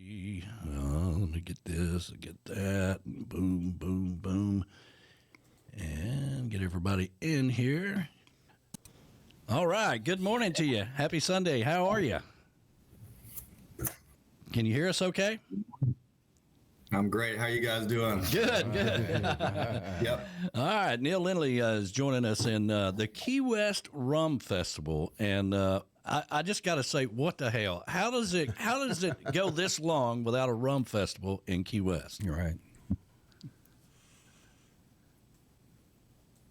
see. Let me get this, get that. Boom, boom, boom. And get everybody in here. All right. Good morning to you. Happy Sunday. How are you? Can you hear us okay? I'm great. How you guys doing? Good. Yep. All right. Neil Lindley is joining us in the Key West Rum Festival. And I just got to say, what the hell? How does it go this long without a rum festival in Key West? You're right.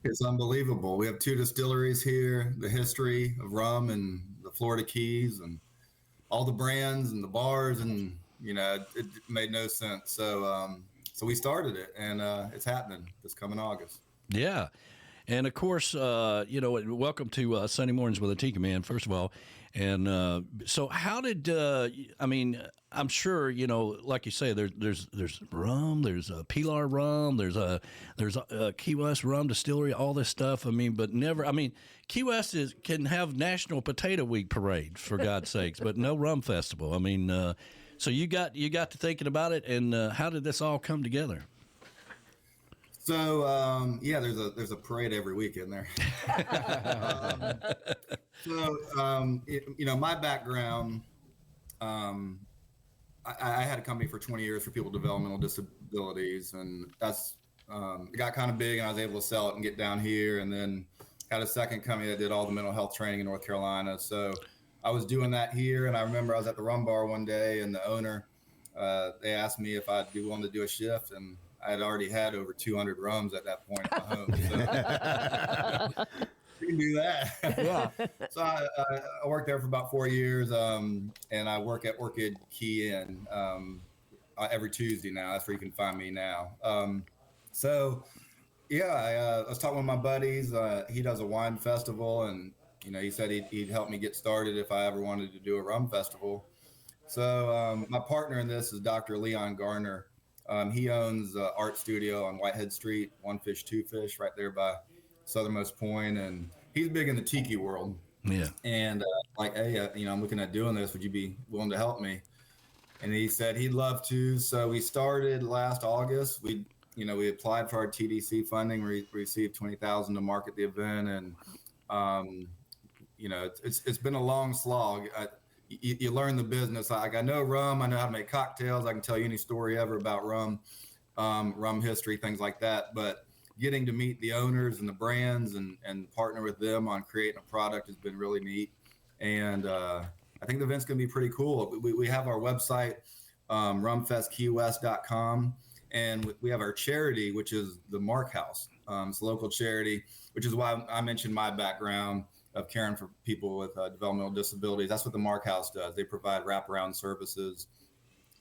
It's unbelievable. We have 2 distilleries here, the history of rum and the Florida Keys and all the brands and the bars, and it made no sense. So we started it, and it's happening this coming August. Yeah. And, of course, welcome to Sunday Mornings with a Tiki Man, first of all. And so how did I'm sure, like you say, there's rum, there's Pilar rum, there's a Key West rum distillery, all this stuff. But Key West can have National Potato Week parade, for God's sakes, but no rum festival. So you got to thinking about it, and how did this all come together? So there's a parade every weekend there. My background, I had a company for 20 years for people with developmental disabilities, and that's it got kind of big, and I was able to sell it and get down here, and then had a second company that did all the mental health training in North Carolina. So I was doing that here, and I remember I was at the rum bar one day, and the owner, they asked me if I'd be willing to do a shift, and I had already had over 200 rums at that point at my home. So you can do that. Yeah. So I worked there for about 4 years, and I work at Orchid Key Inn every Tuesday now. That's where you can find me now. I was talking with my buddies. He does a wine festival, and he said he'd help me get started if I ever wanted to do a rum festival. So my partner in this is Dr. Leon Garner. He owns an art studio on Whitehead Street, One Fish, Two Fish, right there by Southernmost Point, and he's big in the tiki world. Yeah. And hey, I'm looking at doing this. Would you be willing to help me? And he said he'd love to. So we started last August. We applied for our TDC funding. We received $20,000 to market the event, and it's been a long slog. You learn the business. I know rum. I know how to make cocktails. I can tell you any story ever about rum, rum history, things like that. But getting to meet the owners and the brands and partner with them on creating a product has been really neat. And I think the event's going to be pretty cool. We have our website, rumfestkeywest.com, and we have our charity, which is the Mark House. It's a local charity, which is why I mentioned my background of caring for people with developmental disabilities. That's what the Mark House does. They provide wraparound services,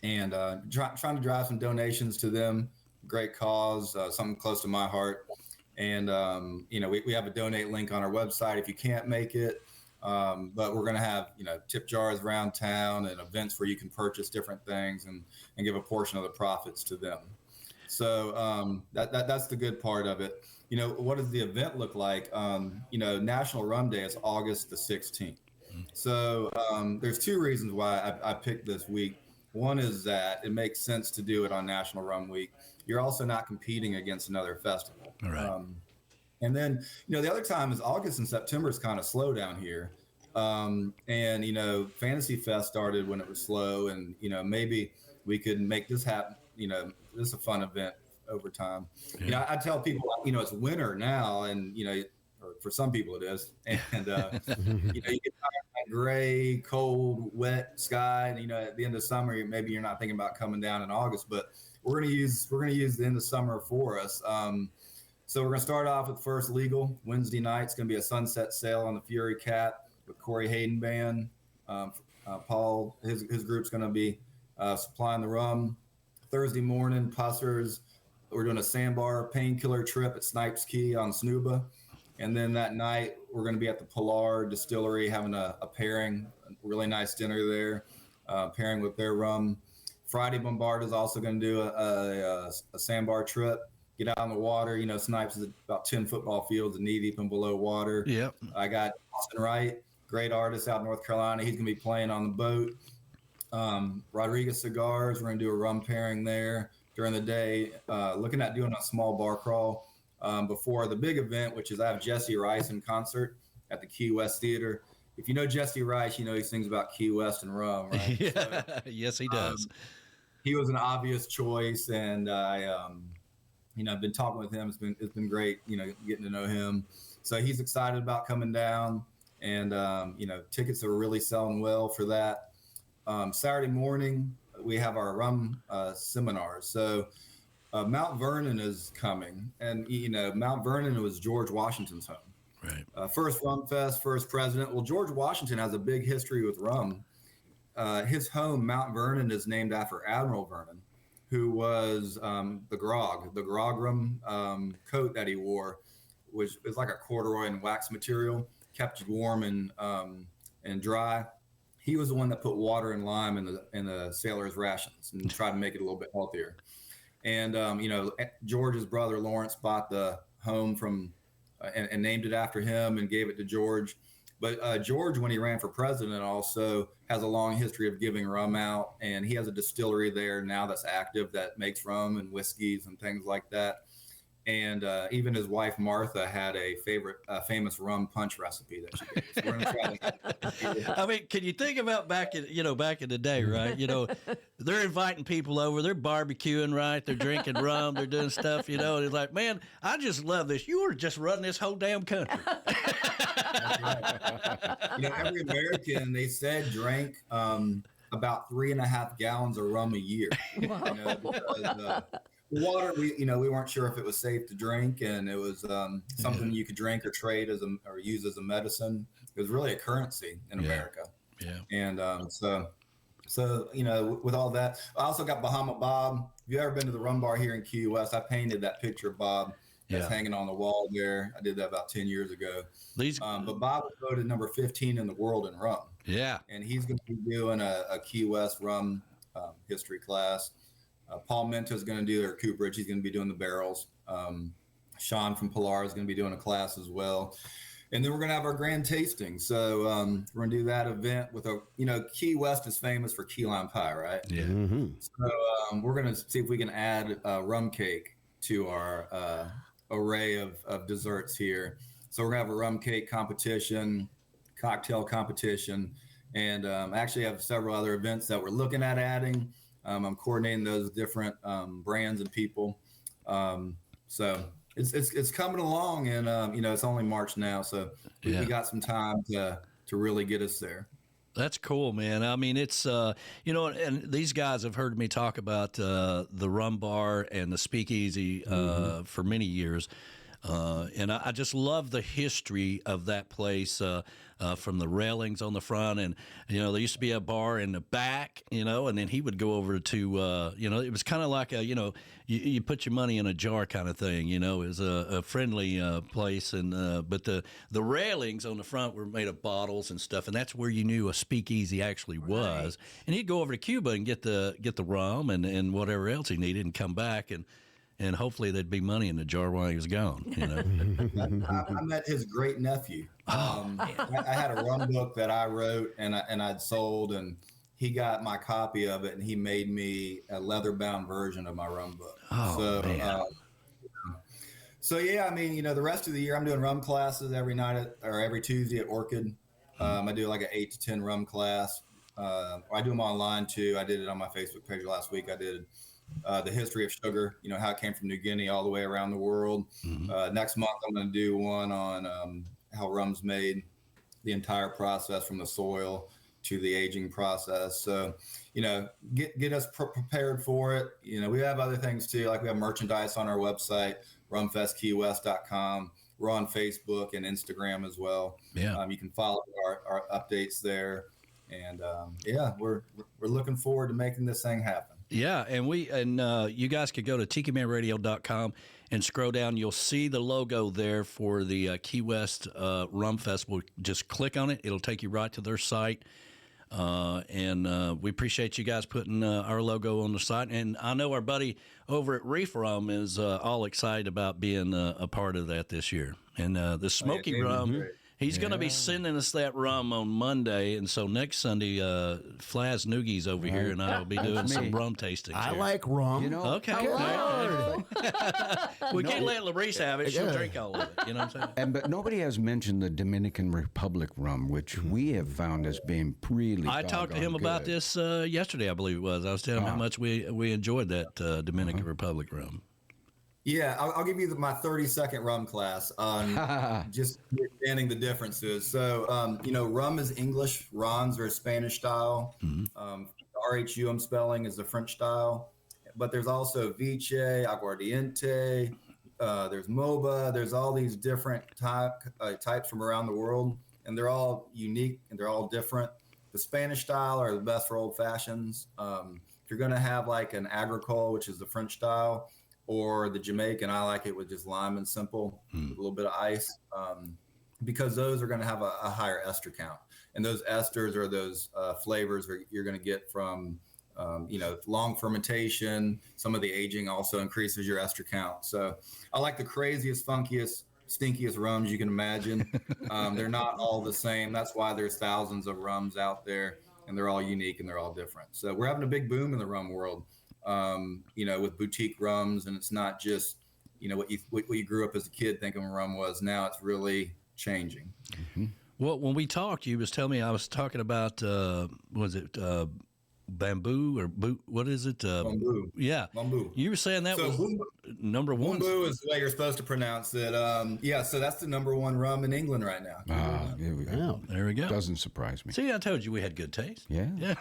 and trying to drive some donations to them. Great cause, something close to my heart. And we have a donate link on our website if you can't make it. But we're going to have tip jars around town and events where you can purchase different things and give a portion of the profits to them. So that's the good part of it. What does the event look like? National Rum Day is August the 16th. So there's 2 reasons why I picked this week. One is that it makes sense to do it on National Rum Week. You're also not competing against another festival. All right. And then, the other time is August and September is kind of slow down here. Fantasy Fest started when it was slow, and, maybe we could make this happen. This is a fun event over time. Yeah. I tell people, it's winter now, and, or for some people it is. And, you get that gray, cold, wet sky. And, at the end of summer, maybe you're not thinking about coming down in August, but we're going to use the end of summer for us. So we're going to start off with First Legal. Wednesday night, it's going to be a sunset sail on the Fury Cat with Corey Hayden Band. Paul, his group's going to be supplying the rum. Thursday morning, Pussers. We're doing a sandbar painkiller trip at Snipes Key on Snuba. And then that night, we're going to be at the Pilar Distillery having a pairing, a really nice dinner there, pairing with their rum. Friday, Bombard is also going to do a sandbar trip, get out on the water. Snipes is about 10 football fields, knee deep and below water. Yep. I got Austin Wright, great artist out in North Carolina. He's going to be playing on the boat. Rodriguez Cigars. We're going to do a rum pairing there during the day. Looking at doing a small bar crawl before the big event, which is I have Jesse Rice in concert at the Key West Theater. If you know Jesse Rice, you know he sings about Key West and rum, right? Yeah. So, Yes, he does. He was an obvious choice, and I've been talking with him. It's been great, getting to know him. So he's excited about coming down, and tickets are really selling well for that. Saturday morning we have our rum seminars. So Mount Vernon is coming, and Mount Vernon was George Washington's home. Right. First Rum Fest, first president. Well, George Washington has a big history with rum. His home, Mount Vernon, is named after Admiral Vernon, who was the grog rum coat that he wore, which is like a corduroy and wax material, kept you warm and dry. He was the one that put water and lime in the sailors' rations and tried to make it a little bit healthier. And George's brother Lawrence bought the home from and named it after him and gave it to George. But George, when he ran for president, also has a long history of giving rum out, and he has a distillery there now that's active that makes rum and whiskeys and things like that. And even his wife Martha had a famous rum punch recipe that she gave. So we're gonna try that. I mean, can you think about back in the day, right? They're inviting people over, they're barbecuing, right? They're drinking rum, they're doing stuff, and it's like, man, I just love this. You were just running this whole damn country. That's right. Every American, they said, drank about 3.5 gallons of rum a year. Wow. Because, water, we weren't sure if it was safe to drink, and it was something you could drink or trade or use as a medicine. It was really a currency in America. Yeah. And so with all that, I also got Bahama Bob. Have you ever been to the rum bar here in Key West? I painted that picture of Bob that's hanging on the wall there. I did that about 10 years ago. But Bob was voted number 15 in the world in rum. Yeah. And he's going to be doing a Key West rum history class. Paul Minta is going to do their cooperage. He's going to be doing the barrels. Sean from Pilar is going to be doing a class as well. And then we're going to have our grand tasting. So we're going to do that event with Key West is famous for key lime pie, right? Yeah. Mm-hmm. So we're going to see if we can add rum cake to our array of desserts here. So we're going to have a rum cake competition, cocktail competition, and actually have several other events that we're looking at adding. I'm coordinating those different brands and people. So it's coming along, and it's only March now, so we got some time to really get us there. That's cool, man. I mean, it's and these guys have heard me talk about the rum bar and the speakeasy for many years. And I just love the history of that place from the railings on the front. And, there used to be a bar in the back, and then he would go over to, it was kind of like you put your money in a jar kind of thing, it was a friendly place. And but the railings on the front were made of bottles and stuff. And that's where you knew a speakeasy actually was. Right. And he'd go over to Cuba and get the rum and whatever else he needed and come back and hopefully there'd be money in the jar while he was gone. I met his great nephew. I had a rum book that I wrote and I'd sold, and he got my copy of it, and he made me a leather-bound version of my rum book. Oh, man. The rest of the year I'm doing rum classes every night or every Tuesday at Orchid. I do like an 8 to 10 rum class. I do them online too. I did it on my Facebook page last week. I did the history of sugar, how it came from New Guinea all the way around the world. Mm-hmm. Next month, I'm going to do one on how rum's made, the entire process from the soil to the aging process. So, get us prepared for it. We have other things too, like we have merchandise on our website, rumfestkeywest.com. We're on Facebook and Instagram as well. Yeah. You can follow our updates there. And we're looking forward to making this thing happen. Yeah, and you guys could go to tikimanradio.com and scroll down. You'll see the logo there for the Key West Rum Festival. Just click on it. It'll take you right to their site. And we appreciate you guys putting our logo on the site. And I know our buddy over at Reef Rum is all excited about being a part of that this year. And the smoky rum He's going to be sending us that rum on Monday, and so next Sunday, Flaz Noogie's over here, and I'll be doing some rum tastings. I here. like rum. Okay. We can't let Labrice have it. She'll drink all of it. You know what I'm saying? But nobody has mentioned the Dominican Republic rum, which we have found as being really. I talked to him about this yesterday, I believe it was. I was telling him how much we enjoyed that Dominican Republic rum. Yeah, I'll give you my 30-second rum class on just understanding the differences. So, rum is English, rums are Spanish style. RHUM spelling is the French style. But there's also Vice, Aguardiente, there's MOBA. There's all these different types from around the world, and they're all unique and they're all different. The Spanish style are the best for old fashions. If you're going to have like an Agricole, which is the French style, or the Jamaican, I like it with just lime and simple, with a little bit of ice, because those are going to have a higher ester count. And those esters are those flavors you're going to get from, long fermentation. Some of the aging also increases your ester count. So I like the craziest, funkiest, stinkiest rums you can imagine. They're not all the same. That's why there's thousands of rums out there, and they're all unique and they're all different. So we're having a big boom in the rum world. With boutique rums, and it's not just, what you grew up as a kid thinking rum was. Now it's really changing. Mm-hmm. Well, when we talked, you was telling me I was talking about, bamboo or what is it? Bamboo. Yeah. Bamboo. You were saying that was number one. Bamboo is the way you're supposed to pronounce it. So that's the number one rum in England right now. There we go. There we go. Doesn't surprise me. See, I told you we had good taste. Yeah.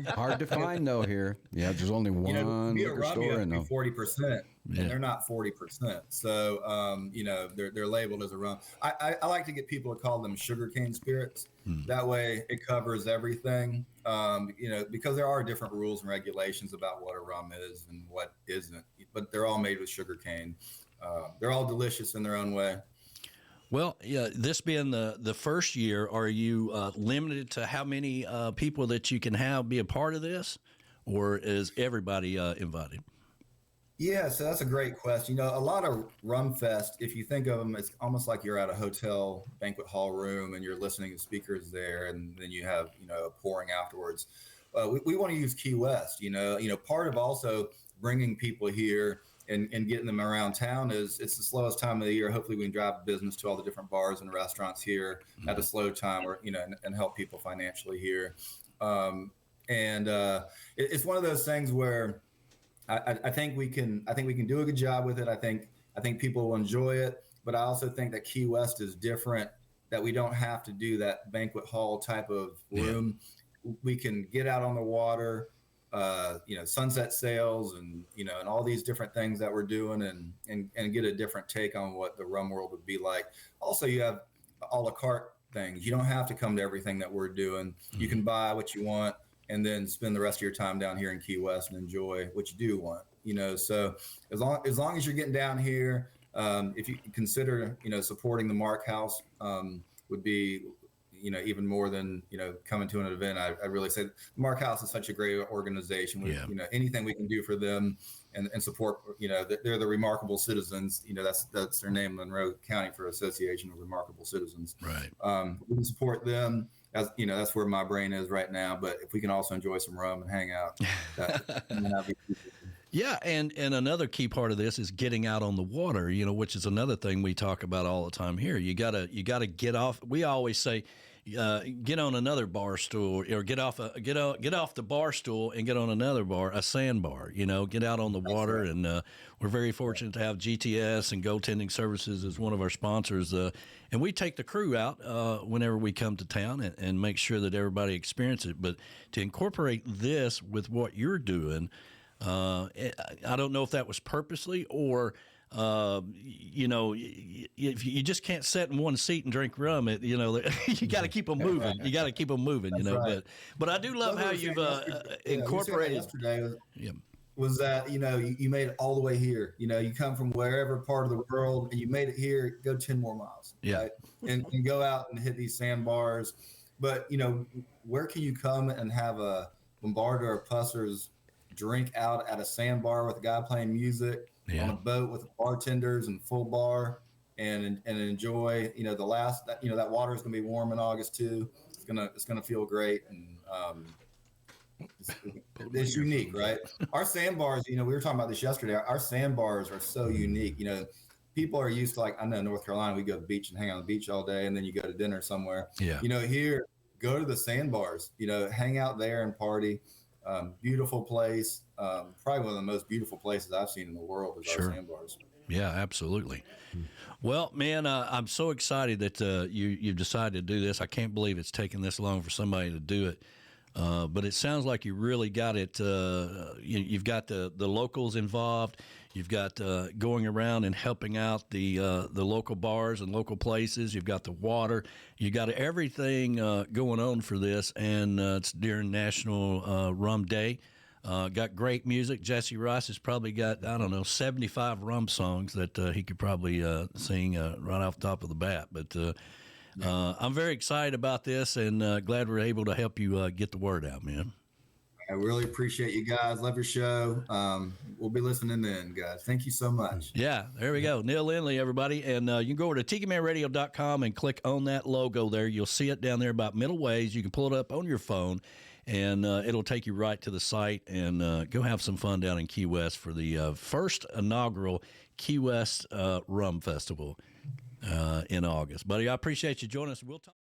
Hard to find though here. Yeah, there's only one liquor store in though. 40%, and they're not 40%. So they're labeled as a rum. I like to get people to call them sugarcane spirits. That way it covers everything. Because there are different rules and regulations about what a rum is and what isn't, but they're all made with sugarcane. They're all delicious in their own way. Well, yeah, this being the first year, are you limited to how many people that you can have be a part of this, or is everybody invited? Yeah, so that's a great question. A lot of Rum Fest, if you think of them, it's almost like you're at a hotel banquet hall room and you're listening to speakers there, and then you have, a pouring afterwards. We want to use Key West, part of also bringing people here and getting them around town is it's the slowest time of the year. Hopefully we can drive business to all the different bars and restaurants here at a slow time, or, and help people financially here. It's one of those things where I think we can do a good job with it. I think people will enjoy it, but I also think that Key West is different, that we don't have to do that banquet hall type of room. Yeah. We can get out on the water, sunset sails and all these different things that we're doing and get a different take on what the rum world would be like. Also, you have a la carte things. You don't have to come to everything that we're doing. You can buy what you want and then spend the rest of your time down here in Key West and enjoy what you do want, so as long as you're getting down here, if you consider, supporting the Mark House, would be, even more than, coming to an event. I really say the Mark House is such a great organization with, anything we can do for them and support, they're the Remarkable Citizens, that's their name, Monroe County for Association of Remarkable Citizens. Right. We can support them. As that's where my brain is right now. But if we can also enjoy some rum and hang out, that'd be yeah, and another key part of this is getting out on the water, which is another thing we talk about all the time here. You gotta get off. We always say, get on another bar stool, or get off the bar stool and get on another bar, a sandbar. Get out on the water. Right. And we're very fortunate to have GTS and Goaltending Services as one of our sponsors. And we take the crew out whenever we come to town and make sure that everybody experiences it. But to incorporate this with what you're doing, I don't know if that was purposely or, if you just can't sit in one seat and drink rum, you got to keep them moving. You got to keep them moving, Right. But I do love how you've incorporated. Yesterday was that, you made it all the way here. You come from wherever part of the world and you made it here, go 10 more miles. Yeah. Right? And go out and hit these sandbars. But, where can you come and have a Bombardier or Pusser's drink out at a sandbar with a guy playing music on a boat with bartenders and full bar? and enjoy. That water is going to be warm in August too. It's gonna feel great, and it's unique, right? Our sandbars, we were talking about this yesterday. Our sandbars are so unique. People are used to, like, I know North Carolina, we go to the beach and hang on the beach all day, and then you go to dinner somewhere. Yeah. Here, go to the sandbars. Hang out there and party. Beautiful place. Probably one of the most beautiful places I've seen in the world is our sandbars. Yeah, absolutely. Well, man, I'm so excited that you've decided to do this. I can't believe it's taken this long for somebody to do it. But it sounds like you really got it. You've got the locals involved. You've got going around and helping out the local bars and local places. You've got the water. You got everything going on for this, and it's during National Rum Day. Got great music. Jesse Rice has probably got, 75 rum songs that he could probably sing right off the top of the bat. But I'm very excited about this, and glad we're able to help you get the word out, man. I really appreciate you guys. Love your show. We'll be listening then, guys. Thank you so much. Yeah, there we go. Neil Lindley, everybody. And you can go over to TikiManRadio.com and click on that logo there. You'll see it down there about middle ways. You can pull it up on your phone, and it'll take you right to the site, and go have some fun down in Key West for the first inaugural Key West Rum Festival in August. Buddy, I appreciate you joining us. We'll talk.